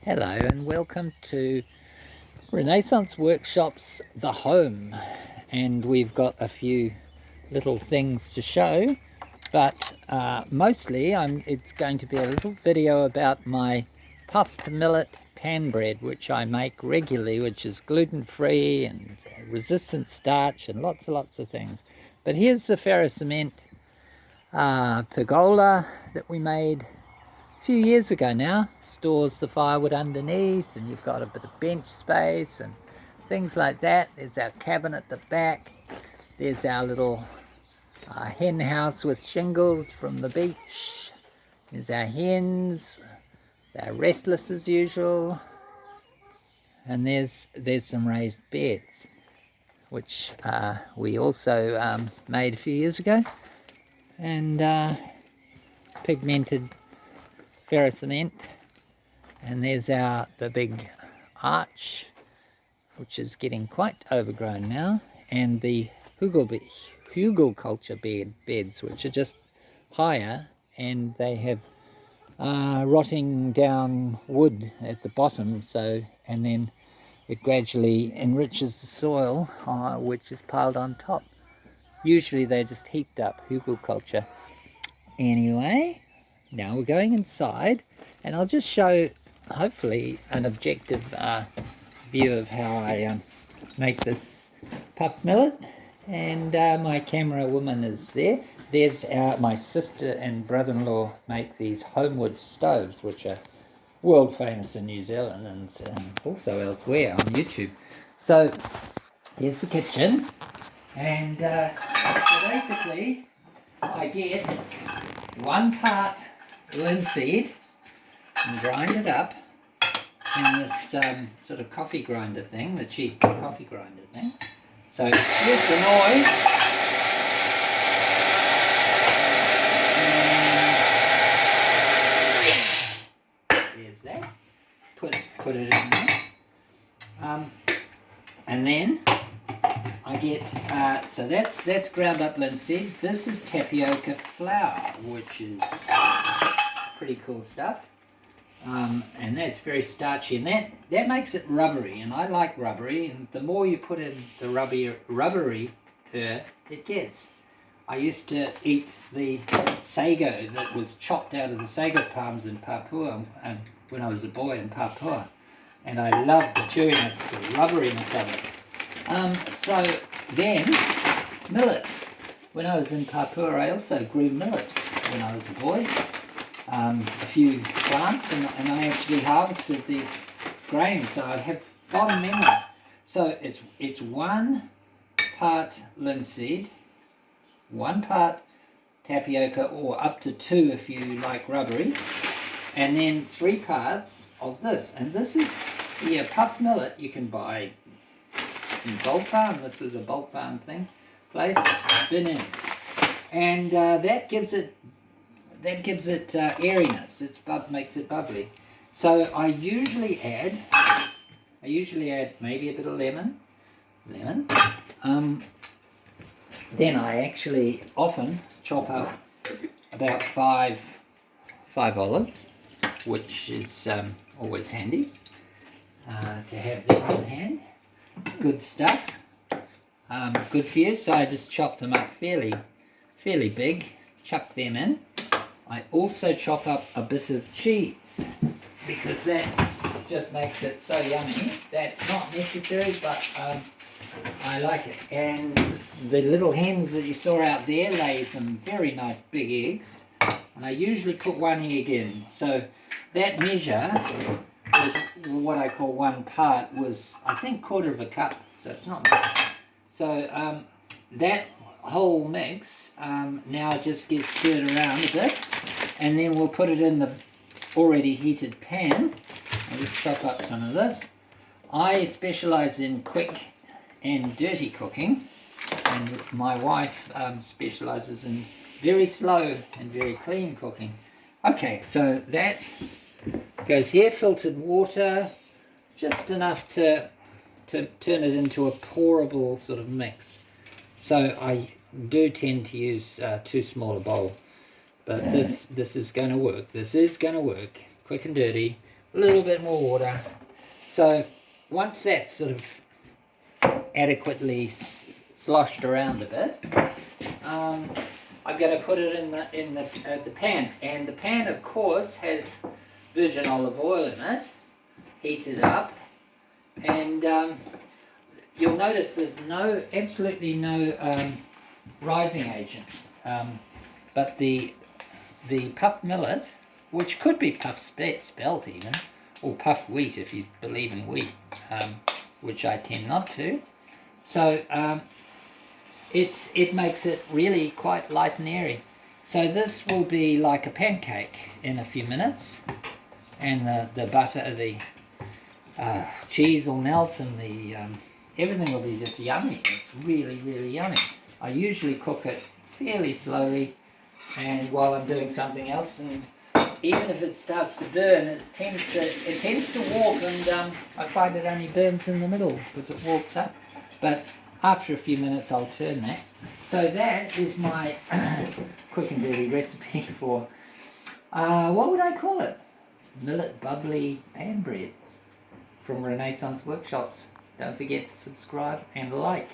Hello and welcome to Renaissance Workshops The Home, and we've got a few little things to show, but mostly it's going to be a little video about my puffed millet pan bread, which I make regularly, which is gluten-free and resistant starch and lots of things. But here's the ferrocement pergola that we made a few years ago now. Stores the firewood underneath, and you've got a bit of bench space and things like that. There's our cabin at the back. There's our little hen house with shingles from the beach. There's our hens. They're restless as usual. And there's some raised beds, which we also made a few years ago, and pigmented ferrocement. And there's the big arch, which is getting quite overgrown now, and the hugelkultur beds, which are just higher, and they have rotting down wood at the bottom, and then it gradually enriches the soil, which is piled on top. Usually they're just heaped up, hugelkultur. Anyway, now we're going inside, and I'll just show, hopefully, an objective view of how I make this puffed millet. And my camera woman is there. There's my sister and brother-in-law make these homewood stoves, which are world famous in New Zealand and also elsewhere on YouTube. So here's the kitchen, and so basically I get 1 part linseed and grind it up in this sort of coffee grinder thing, the cheap coffee grinder thing. So here's the noise. And there's that. Put it in there. And then I get, so that's ground up linseed. This is tapioca flour, which is pretty cool stuff. And that's very starchy, and that makes it rubbery, and I like rubbery, and the more you put in, the rubbery it gets. I used to eat the sago that was chopped out of the sago palms in Papua, and when I was a boy in Papua, and I loved the chewiness, the rubberiness of it. So then, millet. When I was in Papua, I also grew millet when I was a boy. A few plants, and I actually harvested these grains, so I have fond memories. So it's 1 part linseed, 1 part tapioca, or up to 2 if you like rubbery, and then 3 parts of this. And this is puffed millet you can buy in bulk farm. This is a bulk farm place. Bin in, and that gives it airiness. Makes it bubbly. So I usually add maybe a bit of lemon. Then I actually often chop up about 5 olives, which is always handy to have them on hand. Good stuff. Good for you. So I just chop them up fairly big. Chuck them in. I also chop up a bit of cheese, because that just makes it so yummy. That's not necessary, but I like it. And the little hens that you saw out there lay some very nice big eggs, and I usually put 1 egg in. So that measure, what I call 1 part, was I think 1/4 cup, so it's not much. So that whole mix now just gets stirred around a bit, and then we'll put it in the already heated pan. I'll just chop up some of this. I specialize in quick and dirty cooking, and my wife specializes in very slow and very clean cooking. Okay, so that goes here. Filtered water, just enough to turn it into a pourable sort of mix. So I do tend to use too small a bowl, but this is going to work. This is going to work. Quick and dirty, a little bit more water. So once that's sort of adequately sloshed around a bit, I'm going to put it in the pan, and the pan, of course, has virgin olive oil in it, heated up, and you'll notice there's absolutely no rising agent, but the puffed millet, which could be puffed spelt even, or puffed wheat if you believe in wheat, which I tend not to. So it makes it really quite light and airy. So this will be like a pancake in a few minutes, and the butter, the cheese will melt, and the everything will be just yummy. It's really, really yummy. I usually cook it fairly slowly, and while I'm doing something else, and even if it starts to burn, it tends to warp, and I find it only burns in the middle because it warps up. But after a few minutes, I'll turn that. So that is my quick and dirty recipe for what would I call it? Millet bubbly pan bread from Renaissance Workshops. Don't forget to subscribe and like.